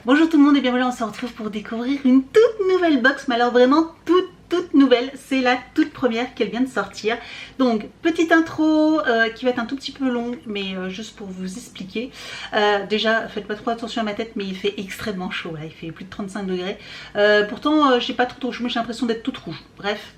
Bonjour tout le monde et bienvenue, on se retrouve pour découvrir une toute nouvelle box, mais alors vraiment toute nouvelle, c'est la toute première qu'elle vient de sortir. Donc petite intro qui va être un tout petit peu longue, mais juste pour vous expliquer. Déjà faites pas trop attention à ma tête, mais il fait extrêmement chaud là, il fait plus de 35 degrés. Pourtant j'ai pas trop chaud, j'ai l'impression d'être toute rouge. Bref.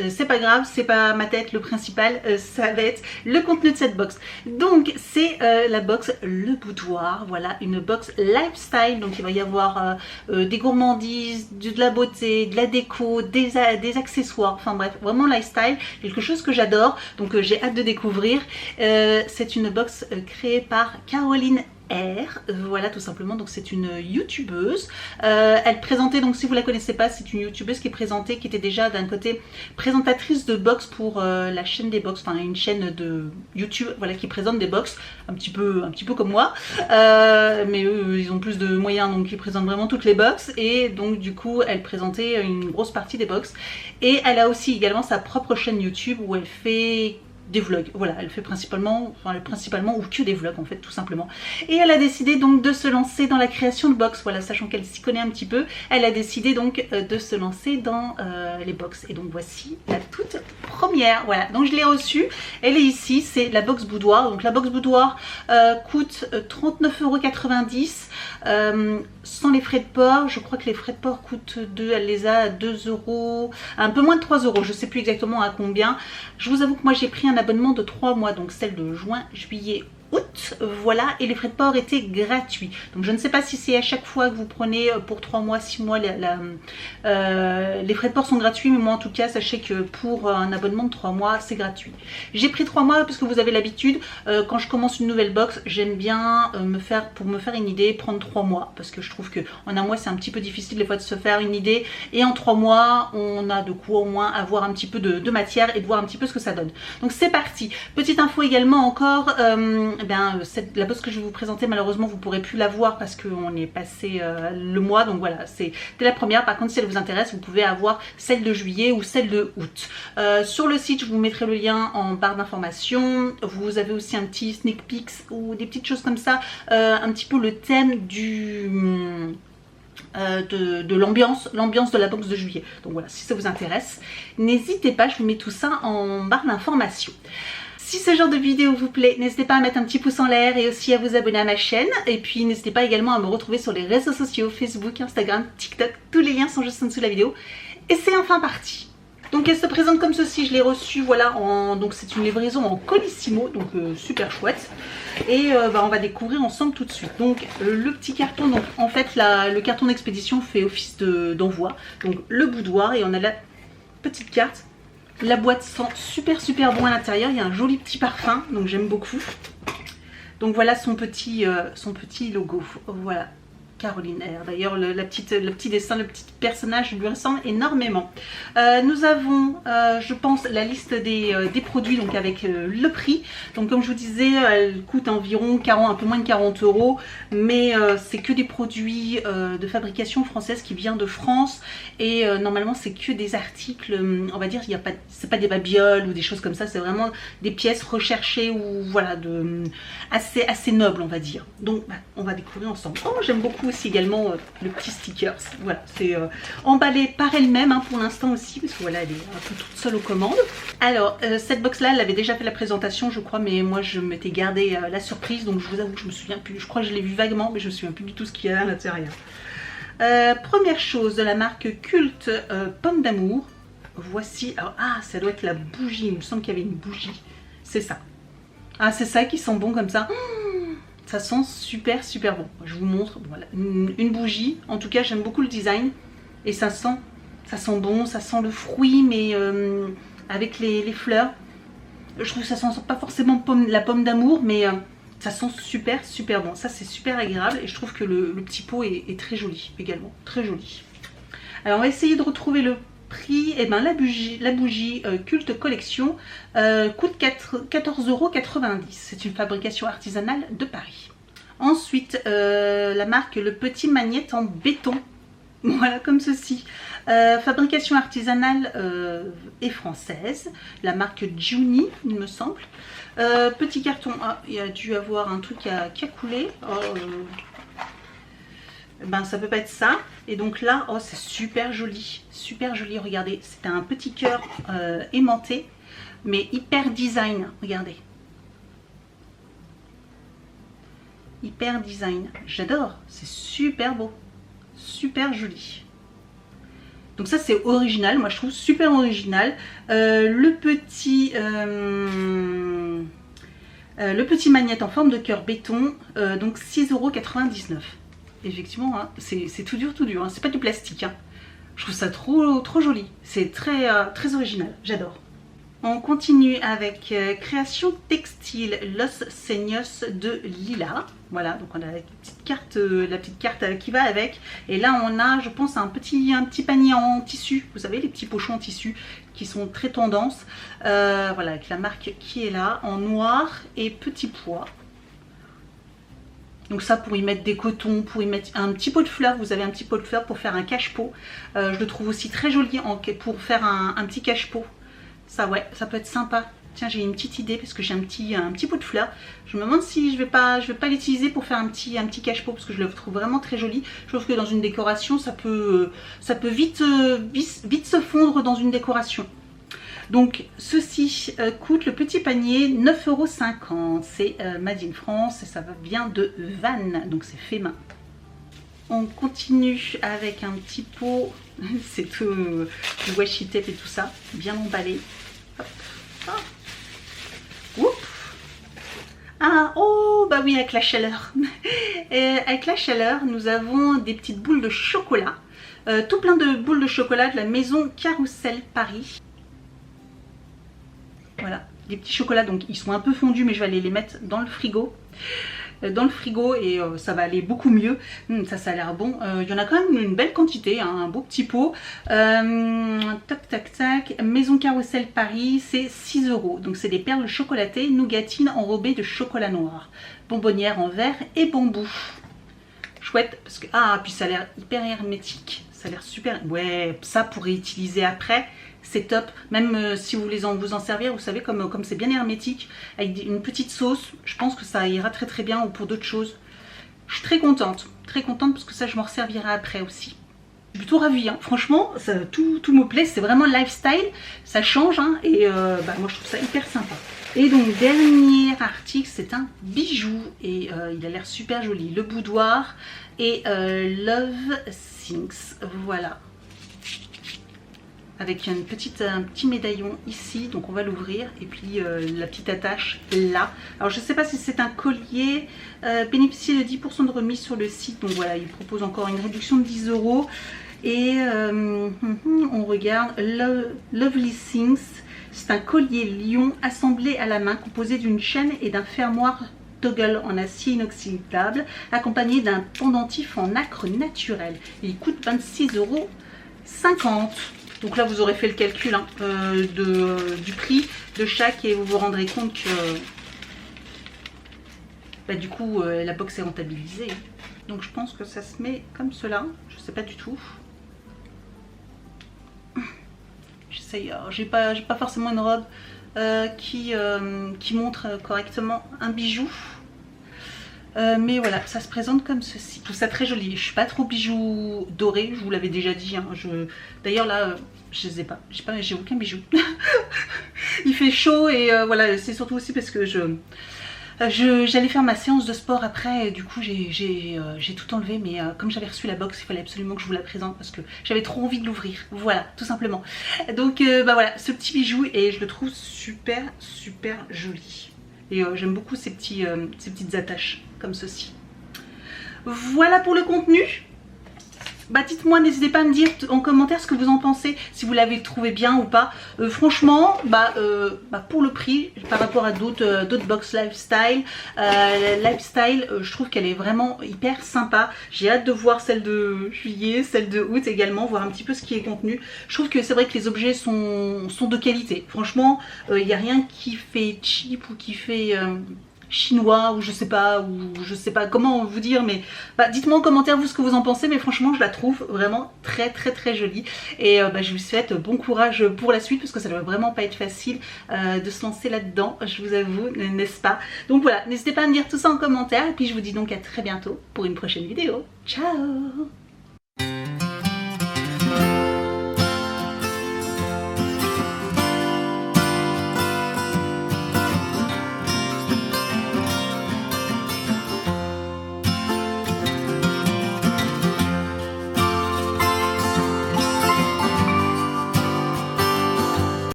C'est pas grave, c'est pas ma tête le principal, ça va être le contenu de cette box. Donc c'est la box Le Boudoir, voilà, une box lifestyle. Donc il va y avoir des gourmandises, de la beauté, de la déco, des accessoires, enfin bref, vraiment lifestyle, quelque chose que j'adore, donc j'ai hâte de découvrir. C'est une box créée par Caroline R, voilà tout simplement. Donc c'est une youtubeuse, elle présentait, donc si vous la connaissez pas, c'est une youtubeuse qui est présentée, qui était déjà d'un côté présentatrice de box pour la chaîne des box, enfin une chaîne de YouTube, voilà, qui présente des box un petit peu comme moi, mais eux ils ont plus de moyens, donc ils présentent vraiment toutes les box, et donc du coup elle présentait une grosse partie des box, et elle a aussi également sa propre chaîne YouTube où elle fait des vlogs, voilà, elle fait principalement ou que des vlogs en fait, tout simplement. Et elle a décidé donc de se lancer dans la création de box, voilà, sachant qu'elle s'y connaît un petit peu, elle a décidé donc de se lancer dans les box. Et donc voici la toute première, voilà, donc je l'ai reçue, elle est ici, c'est la box Boudoir. Donc la box Boudoir coûte 39,90 € sans les frais de port. Je crois que les frais de port coûtent elle les a à 2 €, un peu moins de 3 €, je sais plus exactement à combien. Je vous avoue que moi j'ai pris un abonnement de 3 mois, donc celle de juin, juillet, août, voilà, et les frais de port étaient gratuits. Donc je ne sais pas si c'est à chaque fois que vous prenez pour 3 mois, 6 mois, les frais de port sont gratuits, mais moi en tout cas sachez que pour un abonnement de 3 mois c'est gratuit. J'ai pris 3 mois parce que vous avez l'habitude, quand je commence une nouvelle box, j'aime bien pour me faire une idée, prendre 3 mois, parce que je trouve que en un mois c'est un petit peu difficile des fois de se faire une idée, et en 3 mois on a de quoi au moins avoir un petit peu de matière et de voir un petit peu ce que ça donne. Donc c'est parti. Petite info également encore, la box que je vais vous présenter, malheureusement vous ne pourrez plus la voir parce qu'on est passé le mois, donc voilà, c'était la première. Par contre si elle vous intéresse, vous pouvez avoir celle de juillet ou celle de août. Sur le site, je vous mettrai le lien en barre d'informations. Vous avez aussi un petit sneak peek ou des petites choses comme ça, un petit peu le thème de l'ambiance de la box de juillet. Donc voilà, si ça vous intéresse, n'hésitez pas, je vous mets tout ça en barre d'informations. Si ce genre de vidéo vous plaît, n'hésitez pas à mettre un petit pouce en l'air et aussi à vous abonner à ma chaîne. Et puis n'hésitez pas également à me retrouver sur les réseaux sociaux, Facebook, Instagram, TikTok. Tous les liens sont juste en dessous de la vidéo. Et c'est enfin parti. Donc elle se présente comme ceci, je l'ai reçue, voilà, donc c'est une livraison en colissimo, donc super chouette. Et on va découvrir ensemble tout de suite. Donc le petit carton, donc en fait le carton d'expédition fait office d'envoi. Donc le boudoir, et on a la petite carte. La boîte sent super bon à l'intérieur, il y a un joli petit parfum, donc j'aime beaucoup. Donc voilà son petit logo, voilà, Caroline R. D'ailleurs le petit dessin, le petit personnage lui ressemble énormément. Nous avons je pense la liste des produits, donc avec le prix. Donc comme je vous disais, elle coûte environ un peu moins de 40 €, mais c'est que des produits de fabrication française qui vient de France, et normalement c'est que des articles, on va dire, c'est pas des babioles ou des choses comme ça, c'est vraiment des pièces recherchées ou voilà, assez nobles, on va dire. Donc on va découvrir ensemble. Oh, j'aime beaucoup aussi également le petit stickers, voilà, c'est emballé par elle-même hein, pour l'instant aussi, parce que voilà, elle est un peu toute seule aux commandes. Alors cette box là, elle avait déjà fait la présentation je crois, mais moi je m'étais gardé la surprise, donc je vous avoue que je me souviens plus, je crois que je l'ai vu vaguement, mais je me souviens plus du tout ce qu'il y a à l'intérieur. Première chose, de la marque Culte, Pomme d'amour. Voici, alors, ça doit être la bougie, il me semble qu'il y avait une bougie, c'est ça. Ah, c'est ça qui sent bon comme ça. Ça sent super bon. Je vous montre, voilà, une bougie. En tout cas, j'aime beaucoup le design. Et ça sent bon, ça sent le fruit, mais avec les fleurs. Je trouve que ça sent pas forcément la pomme d'amour, mais ça sent super bon. Ça, c'est super agréable. Et je trouve que le petit pot est très joli également. Très joli. Alors, on va essayer de retrouver le prix. Et ben la bougie Culte Collection coûte 14,90 €. C'est une fabrication artisanale de Paris. Ensuite la marque Le Petit Magnète en béton, voilà comme ceci, fabrication artisanale et française, la marque Juni il me semble. Petit carton, il y a dû avoir un truc qui a coulé. ben ça peut pas être ça. Et donc là, oh c'est super joli, regardez, c'est un petit cœur aimanté, mais hyper design, regardez. Hyper design, j'adore, c'est super beau, super joli. Donc ça c'est original, moi je trouve super original. Le petit magnète en forme de cœur béton, donc 6,99 €. Effectivement, hein, c'est tout dur, hein. C'est pas du plastique. Hein. Je trouve ça trop joli. C'est très original, j'adore. On continue avec création textile Los Seños de Lila. Voilà, donc on a la petite carte qui va avec. Et là on a, je pense, un petit panier en tissu. Vous savez, les petits pochons en tissu qui sont très tendance. Voilà, avec la marque qui est là, en noir et petit pois. Donc ça, pour y mettre des cotons, pour y mettre un petit pot de fleurs, vous avez un petit pot de fleurs pour faire un cache-pot. Je le trouve aussi très joli pour faire un petit cache-pot. Ça, ouais, ça peut être sympa. Tiens, j'ai une petite idée parce que j'ai un petit pot de fleurs. Je me demande si je vais pas l'utiliser pour faire un petit cache-pot parce que je le trouve vraiment très joli. Je trouve que dans une décoration, ça peut vite se fondre dans une décoration. Donc ceci coûte, le petit panier, 9,50 €. C'est Made in France et ça vient de Vannes, donc c'est fait main. On continue avec un petit pot, c'est tout du washi tape et tout ça, bien emballé. Hop, hop. Oups. Ah, oh, bah oui, avec la chaleur. Et avec la chaleur, nous avons des petites boules de chocolat. Tout plein de boules de chocolat de la maison Carrousel Paris. Voilà, des petits chocolats, donc ils sont un peu fondus, mais je vais aller les mettre dans le frigo. Et ça va aller beaucoup mieux. Ça a l'air bon. Il y en a quand même une belle quantité, hein, un beau petit pot. Tac tac tac. Maison Carrousel Paris, c'est 6 €. Donc c'est des perles chocolatées, nougatines enrobées de chocolat noir, bonbonnière en verre et bambou. Chouette parce que puis ça a l'air hyper hermétique. Ça a l'air super. Ouais, ça pour réutiliser après. C'est top, même si vous voulez vous en servir, vous savez, comme c'est bien hermétique, avec une petite sauce, je pense que ça ira très bien ou pour d'autres choses. Je suis très contente parce que ça je m'en resservirai après aussi. Je suis plutôt ravie, hein. Franchement, tout me plaît, c'est vraiment lifestyle, ça change, hein, et moi je trouve ça hyper sympa. Et donc dernier article, c'est un bijou et il a l'air super joli, le boudoir et Love Things, voilà. Avec un petit médaillon ici, donc on va l'ouvrir, et puis la petite attache là. Alors je ne sais pas si c'est un collier, bénéficier de 10% de remise sur le site, donc voilà, il propose encore une réduction de 10 €. Et on regarde Lovely Things, c'est un collier lion assemblé à la main, composé d'une chaîne et d'un fermoir toggle en acier inoxydable, accompagné d'un pendentif en nacre naturel. Et il coûte 26,50 €. Donc là, vous aurez fait le calcul, hein, du prix de chaque et vous vous rendrez compte que du coup, la box est rentabilisée. Donc je pense que ça se met comme cela. Je sais pas du tout. J'essaye. J'ai pas forcément une robe qui montre correctement un bijou. Mais voilà, ça se présente comme ceci. Je trouve ça très joli. Je suis pas trop bijoux dorés, je vous l'avais déjà dit. Hein. D'ailleurs là, je les ai pas. J'ai aucun bijou. Il fait chaud et voilà, c'est surtout aussi parce que j'allais faire ma séance de sport après. Et du coup, j'ai tout enlevé. Mais comme j'avais reçu la box, il fallait absolument que je vous la présente parce que j'avais trop envie de l'ouvrir. Voilà, tout simplement. Donc voilà, ce petit bijou et je le trouve super joli. Et j'aime beaucoup ces petites attaches comme ceci. Voilà pour le contenu. Dites-moi, n'hésitez pas à me dire en commentaire ce que vous en pensez, si vous l'avez trouvé bien ou pas. Franchement, pour le prix, par rapport à d'autres box lifestyle, je trouve qu'elle est vraiment hyper sympa. J'ai hâte de voir celle de juillet, celle de août également, voir un petit peu ce qui est contenu. Je trouve que c'est vrai que les objets sont de qualité. Franchement, il n'y a rien qui fait cheap ou qui fait chinois ou je sais pas comment vous dire, mais bah, dites-moi en commentaire vous ce que vous en pensez, mais franchement je la trouve vraiment très jolie et je vous souhaite bon courage pour la suite parce que ça ne doit vraiment pas être facile de se lancer là-dedans, je vous avoue, n'est-ce pas? Donc voilà, n'hésitez pas à me dire tout ça en commentaire et puis je vous dis donc à très bientôt pour une prochaine vidéo. Ciao!